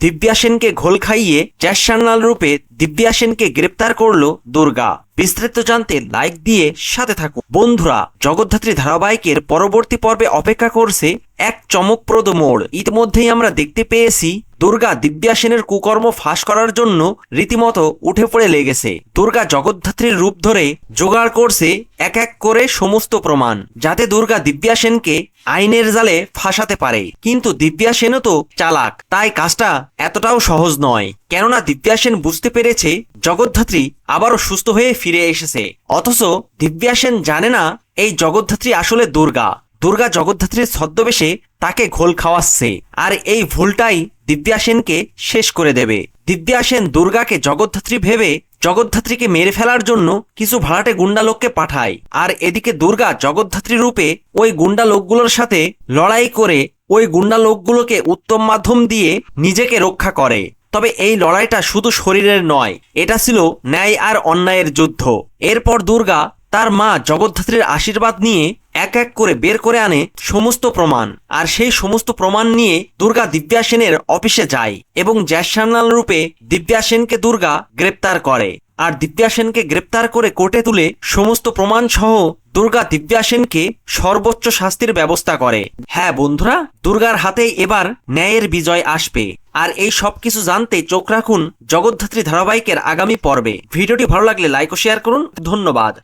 দিব্যা সেনকে ঘোল খাইয়ে জ্যাসান্নাল রূপে দিব্যা সেনকে গ্রেপ্তার করলো দুর্গা। বিস্তারিত জানতে লাইক দিয়ে সাথে থাকুন। বন্ধুরা, জগদ্ধাত্রী ধারাবাহিকের পরবর্তী পর্বে অপেক্ষা করছে এক চমকপ্রদ মোড়। ইতিমধ্যেই আমরা দেখতে পেয়েছি দুর্গা দিব্যা সেনের কুকর্ম ফাঁস করার জন্য রীতিমতো উঠে পড়ে লেগেছে। দুর্গা জগদ্ধাত্রীর রূপ ধরে জোগাড় করছে এক এক করে সমস্ত প্রমাণ, যাতে দুর্গা দিব্যা সেনকে আইনের জালে ফাঁসাতে পারে। কিন্তু দিব্যা সেনও তো চালাক, তাই কাজটা এতটাও সহজ নয়। কেননা দিব্যা সেন বুঝতে পেরেছে জগদ্ধাত্রী আবারও সুস্থ হয়ে ফিরে এসেছে, অথচ দিব্যা সেন জানে না এই জগদ্ধাত্রী আসলে দুর্গা। দুর্গা জগদ্ধাত্রীর ছদ্মবেশে তাকে ঘোল খাওয়াচ্ছে, আর এই ভুলটাই দিব্যা সেনকে শেষ করে দেবে। দিব্যা সেন দুর্গাকে জগদ্ধাত্রী ভেবে জগদ্ধাত্রীকে মেরে ফেলার জন্য কিছু ভাড়াটে গুন্ডা লোককে পাঠায়, আর এদিকে দুর্গা জগদ্ধাত্রী রূপে ওই গুন্ডা লোকগুলোর সাথে লড়াই করে ওই গুন্ডা লোকগুলোকে উত্তম মাধ্যম দিয়ে নিজেকে রক্ষা করে। তবে এই লড়াইটা শুধু শরীরের নয়, এটা ছিল ন্যায় আর অন্যায়ের যুদ্ধ। এরপর দুর্গা তার মা জগদ্ধাত্রীর আশীর্বাদ নিয়ে এক এক করে বের করে আনে সমস্ত প্রমাণ, আর সেই সমস্ত প্রমাণ নিয়ে দুর্গা দিব্যা সেনের অফিসে যায় এবং জ্যাসান্নাল রূপে দিব্যা সেনকে দুর্গা গ্রেপ্তার করে। আর দিব্যা সেনকে গ্রেপ্তার করে কোর্টে তুলে সমস্ত প্রমাণ সহ দুর্গা দিব্যা সেনকে সর্বোচ্চ শাস্তির ব্যবস্থা করে। হ্যাঁ বন্ধুরা, দুর্গার হাতেই এবার ন্যায়ের বিজয় আসবে। আর এই সব কিছু জানতে চোখ রাখুন জগদ্ধাত্রী ধারাবাহিকের আগামী পর্বে। ভিডিওটি ভালো লাগলে লাইক ও শেয়ার করুন। ধন্যবাদ।